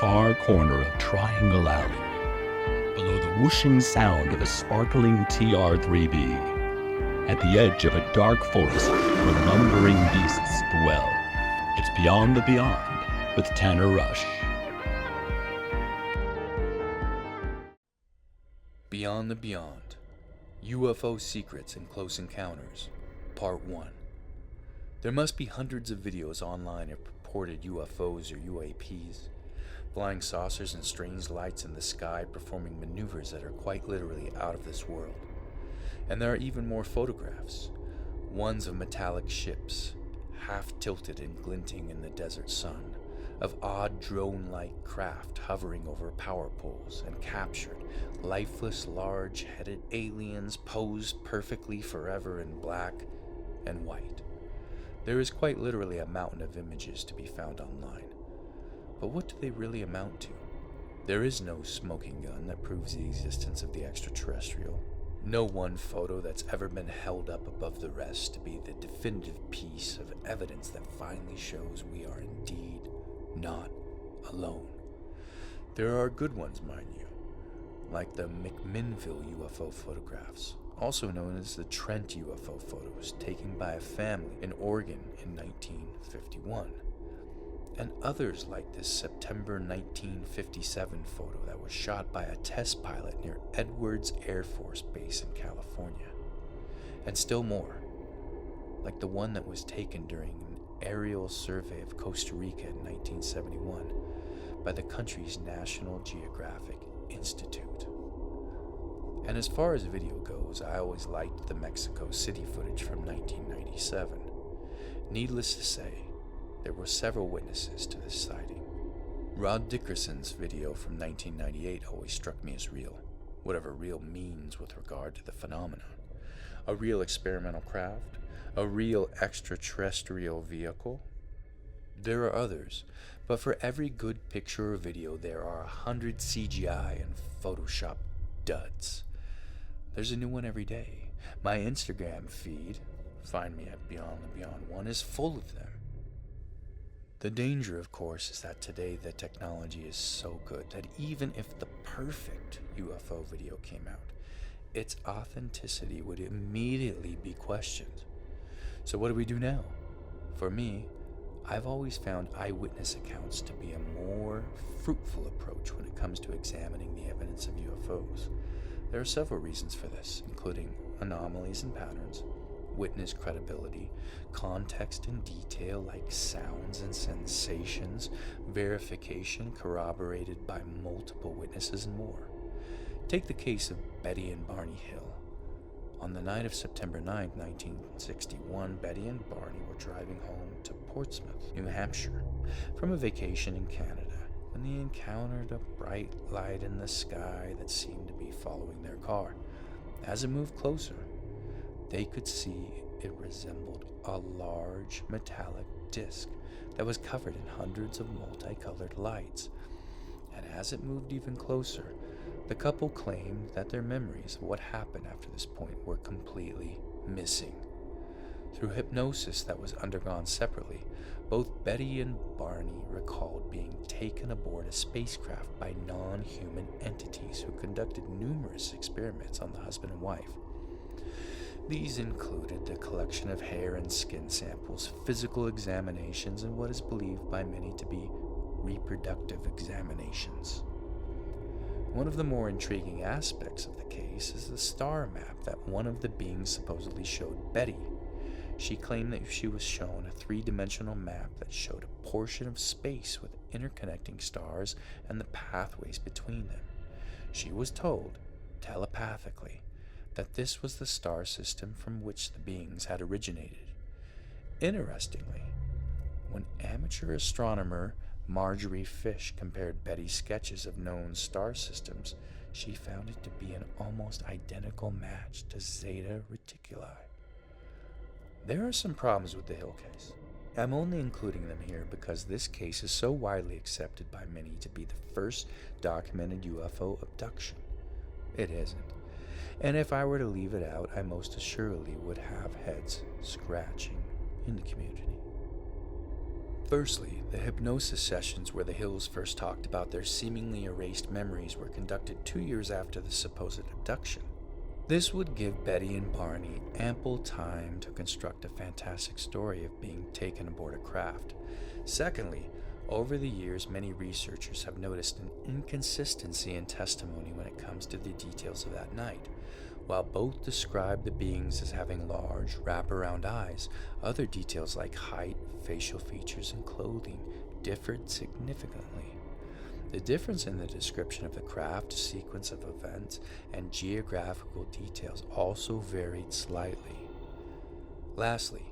far corner of Triangle Alley, below the whooshing sound of a sparkling TR-3B, at the edge of a dark forest where lumbering beasts dwell. It's Beyond the Beyond with Tanner Rush. Beyond the Beyond, UFO Secrets and Close Encounters, Part 1. There must be hundreds of videos online of purported UFOs or UAPs, flying saucers and strange lights in the sky performing maneuvers that are quite literally out of this world. And there are even more photographs, ones of metallic ships, half tilted and glinting in the desert sun, of odd drone-like craft hovering over power poles, and captured, lifeless, large-headed aliens posed perfectly forever in black and white. There is quite literally a mountain of images to be found online. But what do they really amount to? There is no smoking gun that proves the existence of the extraterrestrial. No one photo that's ever been held up above the rest to be the definitive piece of evidence that finally shows we are indeed not alone. There are good ones, mind you, like the McMinnville UFO photographs, also known as the Trent UFO photos taken by a family in Oregon in 1951, and others like this September 1957 photo that was shot by a test pilot near Edwards Air Force Base in California, and still more, like the one that was taken during an aerial survey of Costa Rica in 1971 by the country's National Geographic Institute. And as far as video goes, I always liked the Mexico City footage from 1997. Needless to say, there were several witnesses to this sighting. Rod Dickerson's video from 1998 always struck me as real, whatever real means with regard to the phenomenon. A real experimental craft, a real extraterrestrial vehicle. There are others, but for every good picture or video there are 100 CGI and Photoshop duds. There's a new one every day. My Instagram feed, find me at Beyond the Beyond 1, is full of them. The danger, of course, is that today the technology is so good that even if the perfect UFO video came out, its authenticity would immediately be questioned. So what do we do now? For me, I've always found eyewitness accounts to be a more fruitful approach when it comes to examining the evidence of UFOs. There are several reasons for this, including anomalies and patterns, witness credibility, context and detail like sounds and sensations, verification corroborated by multiple witnesses, and more. Take the case of Betty and Barney Hill. On the night of September 9, 1961, Betty and Barney were driving home to Portsmouth, New Hampshire, from a vacation in Canada when they encountered a bright light in the sky that seemed to be following their car. As it moved closer, they could see it resembled a large metallic disc that was covered in hundreds of multicolored lights. And as it moved even closer, the couple claimed that their memories of what happened after this point were completely missing. Through hypnosis that was undergone separately, both Betty and Barney recalled being taken aboard a spacecraft by non-human entities who conducted numerous experiments on the husband and wife. These included the collection of hair and skin samples, physical examinations, and what is believed by many to be reproductive examinations. One of the more intriguing aspects of the case is the star map that one of the beings supposedly showed Betty. She claimed that she was shown a three-dimensional map that showed a portion of space with interconnecting stars and the pathways between them. She was told, telepathically, that this was the star system from which the beings had originated. Interestingly, when amateur astronomer Marjorie Fish compared Betty's sketches of known star systems, she found it to be an almost identical match to Zeta Reticuli. There are some problems with the Hill case. I'm only including them here because this case is so widely accepted by many to be the first documented UFO abduction. It isn't. And if I were to leave it out, I most assuredly would have heads scratching in the community. Firstly, the hypnosis sessions where the Hills first talked about their seemingly erased memories were conducted 2 years after the supposed abduction. This would give Betty and Barney ample time to construct a fantastic story of being taken aboard a craft. Secondly, over the years, many researchers have noticed an inconsistency in testimony when it comes to the details of that night. While both describe the beings as having large, wraparound eyes, other details like height, facial features, and clothing differed significantly. The difference in the description of the craft, sequence of events, and geographical details also varied slightly. Lastly,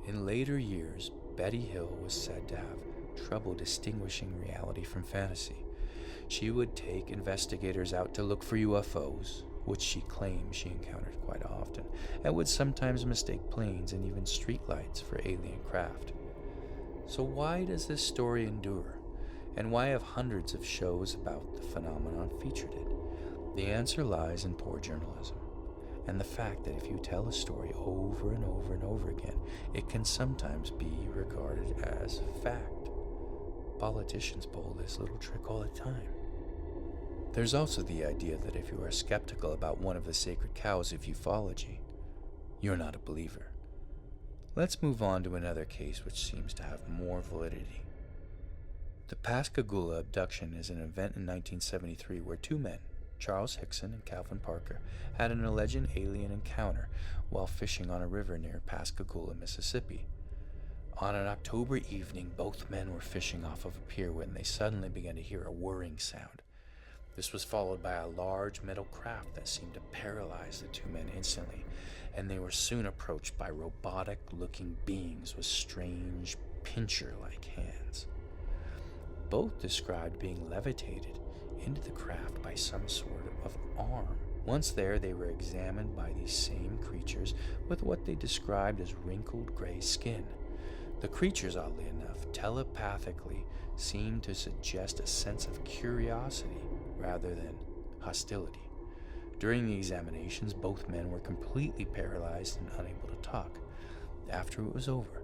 in later years, Betty Hill was said to have trouble distinguishing reality from fantasy. She would take investigators out to look for UFOs, which she claimed she encountered quite often, and would sometimes mistake planes and even streetlights for alien craft. So why does this story endure? And why have hundreds of shows about the phenomenon featured it? The answer lies in poor journalism, and the fact that if you tell a story over and over and over again, it can sometimes be regarded as fact. Politicians pull this little trick all the time. There's also the idea that if you are skeptical about one of the sacred cows of ufology, you're not a believer. Let's move on to another case which seems to have more validity. The Pascagoula abduction is an event in 1973 where two men, Charles Hickson and Calvin Parker, had an alleged alien encounter while fishing on a river near Pascagoula, Mississippi. On an October evening, both men were fishing off of a pier when they suddenly began to hear a whirring sound. This was followed by a large metal craft that seemed to paralyze the two men instantly, and they were soon approached by robotic-looking beings with strange, pincher-like hands. Both described being levitated into the craft by some sort of arm. Once there, they were examined by these same creatures with what they described as wrinkled gray skin. The creatures, oddly enough, telepathically seemed to suggest a sense of curiosity rather than hostility. During the examinations, both men were completely paralyzed and unable to talk. After it was over,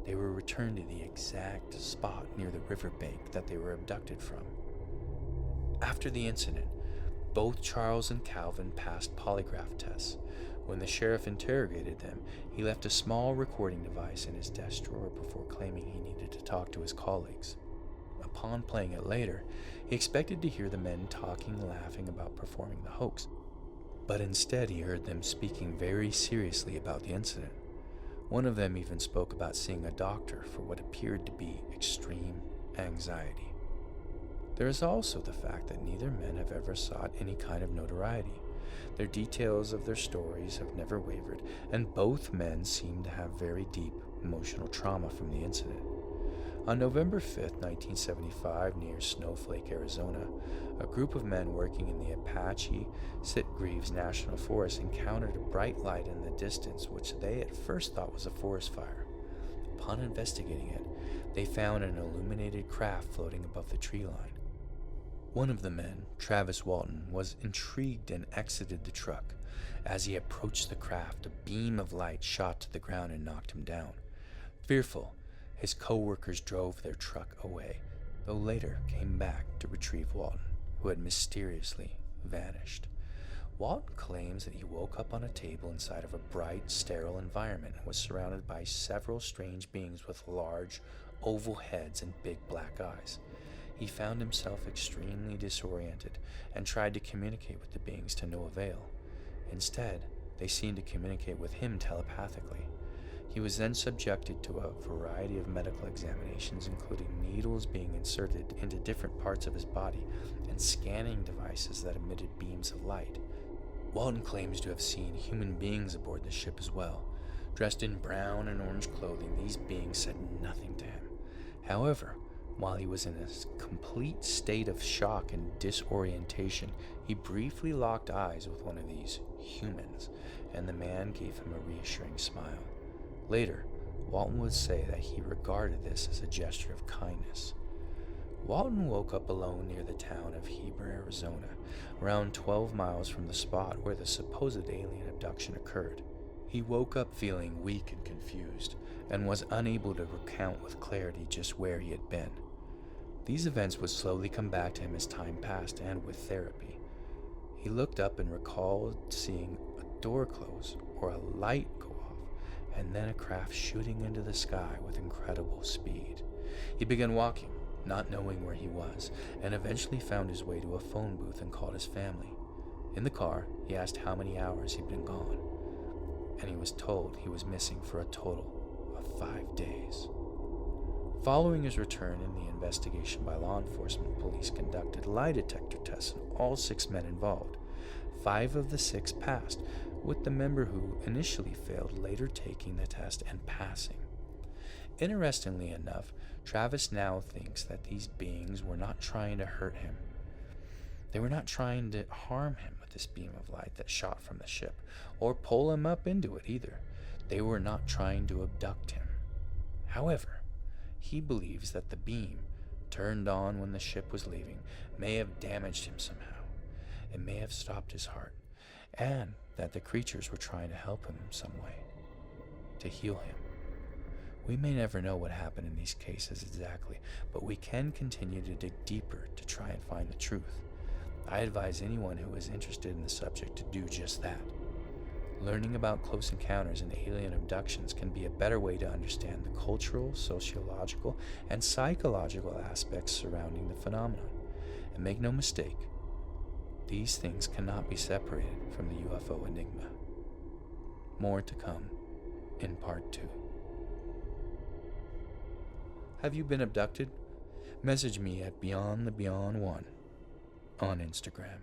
they were returned to the exact spot near the riverbank that they were abducted from. After the incident, both Charles and Calvin passed polygraph tests. When the sheriff interrogated them, he left a small recording device in his desk drawer before claiming he needed to talk to his colleagues. Upon playing it later, he expected to hear the men talking and laughing about performing the hoax, but instead he heard them speaking very seriously about the incident. One of them even spoke about seeing a doctor for what appeared to be extreme anxiety. There is also the fact that neither men have ever sought any kind of notoriety. Their details of their stories have never wavered, and both men seem to have very deep emotional trauma from the incident. On November 5, 1975, near Snowflake, Arizona, a group of men working in the Apache Sitgreaves National Forest encountered a bright light in the distance which they at first thought was a forest fire. Upon investigating it, they found an illuminated craft floating above the tree line. One of the men, Travis Walton, was intrigued and exited the truck. As he approached the craft, a beam of light shot to the ground and knocked him down. Fearful, his co-workers drove their truck away, though later came back to retrieve Walton, who had mysteriously vanished. Walton claims that he woke up on a table inside of a bright, sterile environment and was surrounded by several strange beings with large, oval heads and big black eyes. He found himself extremely disoriented and tried to communicate with the beings to no avail. Instead, they seemed to communicate with him telepathically. He was then subjected to a variety of medical examinations, including needles being inserted into different parts of his body and scanning devices that emitted beams of light. Walton claims to have seen human beings aboard the ship as well. Dressed in brown and orange clothing, these beings said nothing to him. However, while he was in a complete state of shock and disorientation, he briefly locked eyes with one of these humans, and the man gave him a reassuring smile. Later, Walton would say that he regarded this as a gesture of kindness. Walton woke up alone near the town of Heber, Arizona, around 12 miles from the spot where the supposed alien abduction occurred. He woke up feeling weak and confused, and was unable to recount with clarity just where he had been. These events would slowly come back to him as time passed, and with therapy. He looked up and recalled seeing a door close or a light go off, and then a craft shooting into the sky with incredible speed. He began walking, not knowing where he was, and eventually found his way to a phone booth and called his family. In the car, he asked how many hours he'd been gone, and he was told he was missing for a total of 5 days. Following his return in the investigation by law enforcement, police conducted lie detector tests on all 6 men involved. 5 of the 6 passed, with the member who initially failed later taking the test and passing. Interestingly enough, Travis now thinks that these beings were not trying to hurt him. They were not trying to harm him with this beam of light that shot from the ship, or pull him up into it either. They were not trying to abduct him. However, he believes that the beam, turned on when the ship was leaving, may have damaged him somehow. It may have stopped his heart, and that the creatures were trying to help him in some way, to heal him. We may never know what happened in these cases exactly, but we can continue to dig deeper to try and find the truth. I advise anyone who is interested in the subject to do just that. Learning about close encounters and alien abductions can be a better way to understand the cultural, sociological, and psychological aspects surrounding the phenomenon. And make no mistake, these things cannot be separated from the UFO enigma. More to come in part 2. Have you been abducted? Message me at Beyond the Beyond 1 on Instagram.